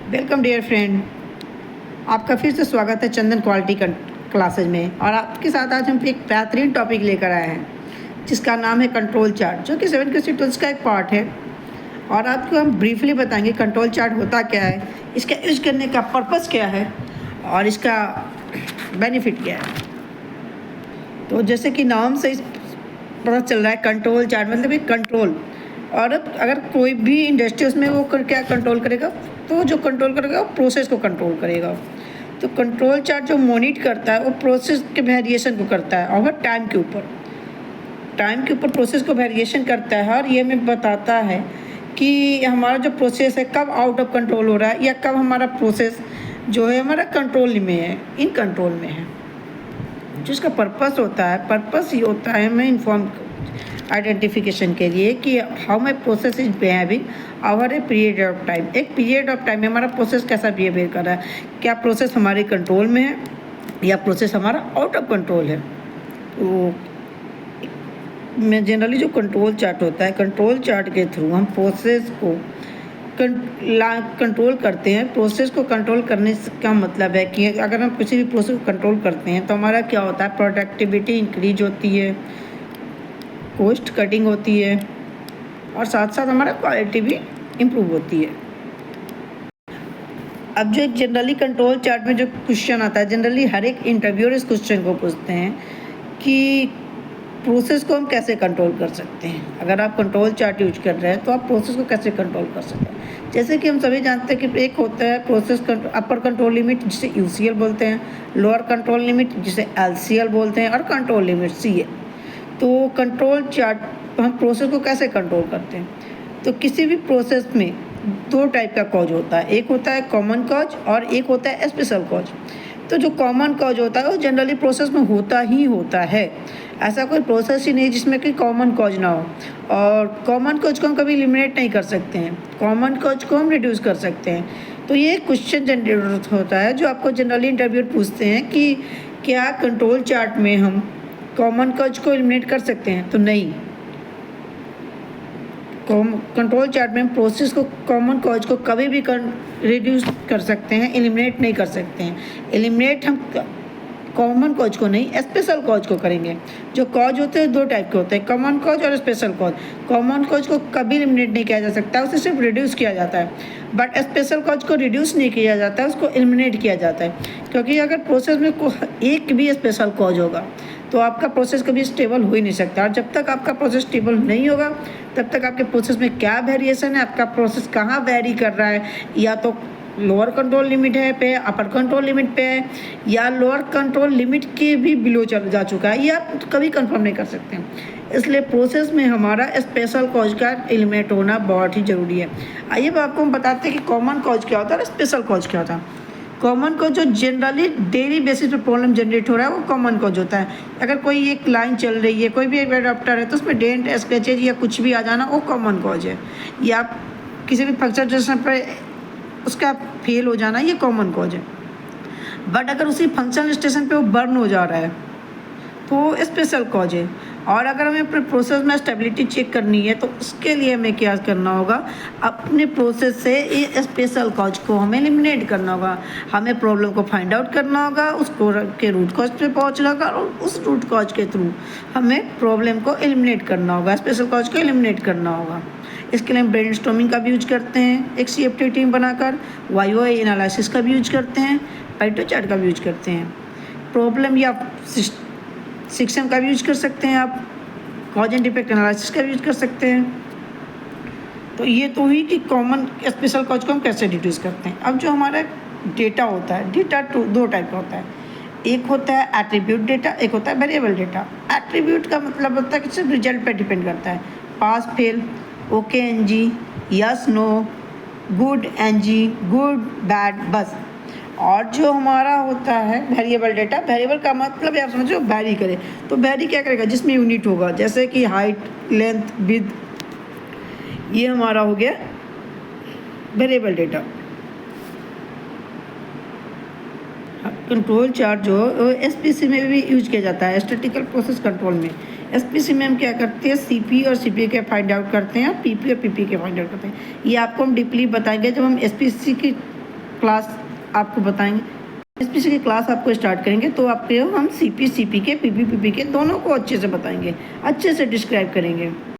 Welcome dear friend, आपका फिर से स्वागत है चंदन क्वालिटी क्लासेज में। और आपके साथ आज हम एक बेहतरीन टॉपिक लेकर आए हैं जिसका नाम है कंट्रोल चार्ट, जो कि 7 क्वेश्चन टूल्स का एक पार्ट है। और आपको हम ब्रीफली बताएंगे कंट्रोल चार्ट होता क्या है, इसका यूज करने का पर्पस क्या है और इसका बेनिफिट क्या है। तो जैसे कि नाम से पता चल रहा है, कंट्रोल चार्ट मतलब एक कंट्रोल। और अगर कोई भी इंडस्ट्री उसमें वो क्या कंट्रोल करेगा, तो जो कंट्रोल करेगा वो प्रोसेस को कंट्रोल करेगा। तो कंट्रोल चार्ट जो मॉनिटर करता है वो प्रोसेस के वेरिएशन को करता है और टाइम के ऊपर प्रोसेस को वेरिएशन करता है। और ये हमें बताता है कि हमारा जो प्रोसेस है कब आउट ऑफ कंट्रोल हो रहा है या कब हमारा प्रोसेस जो है हमारा कंट्रोल में है, इन कंट्रोल में है। जिसका पर्पस ये होता है हमें इन्फॉर्म आइडेंटिफिकेशन के लिए कि how my process is behaving over a period of time. एक पीरियड ऑफ टाइम में हमारा प्रोसेस कैसा बिहेवियर कर रहा है, क्या प्रोसेस हमारे कंट्रोल में है या प्रोसेस हमारा आउट ऑफ कंट्रोल है। तो में जनरली जो कंट्रोल चार्ट होता है, कंट्रोल चार्ट के थ्रू हम प्रोसेस को कंट्रोल करते हैं। प्रोसेस को कंट्रोल करने का मतलब है कि अगर हम किसी भी प्रोसेस को कंट्रोल करते हैं तो हमारा क्या होता है, प्रोडक्टिविटी इंक्रीज होती है, कॉस्ट कटिंग होती है और साथ साथ हमारा क्वालिटी भी इम्प्रूव होती है। अब जो एक जनरली कंट्रोल चार्ट में जो क्वेश्चन आता है, जनरली हर एक इंटरव्यूअर इस क्वेश्चन को पूछते हैं कि प्रोसेस को हम कैसे कंट्रोल कर सकते हैं। अगर आप कंट्रोल चार्ट यूज कर रहे हैं तो आप प्रोसेस को कैसे कंट्रोल कर सकते हैं। जैसे कि हम सभी जानते हैं कि एक होता है प्रोसेस अपर कंट्रोल लिमिट जिसे यूसीएल बोलते हैं, लोअर कंट्रोल लिमिट जिसे एलसीएल बोलते हैं और कंट्रोल लिमिट सीए। तो कंट्रोल चार्ट हम प्रोसेस को कैसे कंट्रोल करते हैं। तो किसी भी प्रोसेस में दो टाइप का कॉज होता है, एक होता है कॉमन कॉज और एक होता है स्पेशल कॉज। तो जो कॉमन कॉज होता है वो जनरली प्रोसेस में होता ही होता है। ऐसा कोई प्रोसेस ही नहीं जिसमें कि कॉमन कॉज ना हो। और कॉमन कॉज को हम कभी एलिमिनेट नहीं कर सकते हैं, कॉमन कॉज को हम रिड्यूस कर सकते हैं। तो ये क्वेश्चन जनरेट होता है जो आपको जनरली इंटरव्यूअर पूछते हैं कि क्या कंट्रोल चार्ट में हम कॉमन कॉज को एलिमिनेट कर सकते हैं। तो नहीं, कंट्रोल चार्ट में हम प्रोसेस को कॉमन कॉज को कभी भी रिड्यूस कर सकते हैं, एलिमिनेट नहीं कर सकते हैं। एलिमिनेट हम कॉमन कॉज को नहीं, स्पेशल कॉज को करेंगे। जो कॉज होते हैं दो टाइप के होते हैं, कॉमन कॉज और स्पेशल कॉज। कॉमन कॉज को कभी एलिमिनेट नहीं किया जा सकता, उसे सिर्फ रिड्यूस किया जाता है। बट स्पेशल कॉज को रिड्यूस नहीं किया जाता है, उसको एलिमिनेट किया जाता है। क्योंकि अगर प्रोसेस में एक भी स्पेशल कॉज होगा तो आपका प्रोसेस कभी स्टेबल हो ही नहीं सकता। और जब तक आपका प्रोसेस स्टेबल नहीं होगा तब तक आपके प्रोसेस में क्या वेरिएशन है, आपका प्रोसेस कहाँ वेरी कर रहा है, या तो लोअर कंट्रोल लिमिट है पे, अपर कंट्रोल लिमिट पे है, या लोअर कंट्रोल लिमिट के भी बिलो चल जा चुका है, ये आप कभी कंफर्म नहीं कर सकते हैं। इसलिए प्रोसेस में हमारा स्पेशल कॉज का एलिमिनेट होना बहुत ही ज़रूरी है। आइए अब आपको हम बताते हैं कि कॉमन कॉज क्या होता है और स्पेशल कॉज क्या होता है। कॉमन कॉज जो जनरली डेली बेसिस पे प्रॉब्लम जनरेट हो रहा है वो कॉमन कॉज होता है। अगर कोई एक लाइन चल रही है, कोई भी एक एडाप्टर है, तो उसमें डेंट स्क्रैचेज या कुछ भी आ जाना वो कॉमन कॉज है। या किसी भी फंक्शन स्टेशन पर उसका फेल हो जाना ये कॉमन कॉज है। बट अगर उसी फंक्शन स्टेशन पे वो बर्न हो जा रहा है तो स्पेशल कॉज है। और अगर हमें अपने प्रोसेस में स्टेबिलिटी चेक करनी है तो उसके लिए हमें क्या करना होगा, अपने प्रोसेस से ये स्पेशल कॉज को हमें एलिमिनेट करना होगा। हमें प्रॉब्लम को फाइंड आउट करना होगा, उसको के रूट कॉज पे पहुंचना होगा और उस रूट कॉज के थ्रू हमें प्रॉब्लम को एलिमिनेट करना होगा, स्पेशल कॉज को एलिमिनेट करना होगा। इसके लिए हम ब्रेनस्टॉर्मिंग का भी यूज करते हैं, एक CFT टीम बनाकर, YOI एनालिसिस का भी यूज करते हैं, पाइटो चार्ट का भी यूज करते हैं, प्रॉब्लम या सिस्टम का भी यूज कर सकते हैं, आप कॉज एंड इफेक्ट एनालिसिस का भी यूज कर सकते हैं। तो ये तो हुई कि कॉमन स्पेशल कॉज को हम कैसे डिड्यूस करते हैं। अब जो हमारा डेटा होता है, डेटा दो टाइप का होता है, एक होता है एट्रीब्यूट डेटा, एक होता है वेरिएबल डेटा। एट्रीब्यूट का मतलब होता है कि सिर्फ रिजल्ट पर डिपेंड करता है, pass fail, okay NG, yes no, good NG, good bad, बस। और जो हमारा होता है वेरिएबल डेटा, वेरिएबल का मतलब आप समझो वैरी करे। तो वैरी क्या करेगा, जिसमें यूनिट होगा, जैसे कि हाइट, लेंथ, विड्थ, ये हमारा हो गया वेरिएबल डेटा। कंट्रोल चार्ट जो SPC में भी यूज किया जाता है, स्टैटिकल प्रोसेस कंट्रोल में। SPC में हम क्या करते हैं, CP और CPA के फाइंड आउट करते हैं, PP और PP के फाइंड आउट करते हैं। ये आपको हम डीपली बताएंगे जब हम SPC की क्लास आपको बताएंगे। एसपीसी की क्लास आपको स्टार्ट करेंगे तो आपके हम सीपी के पीपी के दोनों को अच्छे से बताएंगे, अच्छे से डिस्क्राइब करेंगे।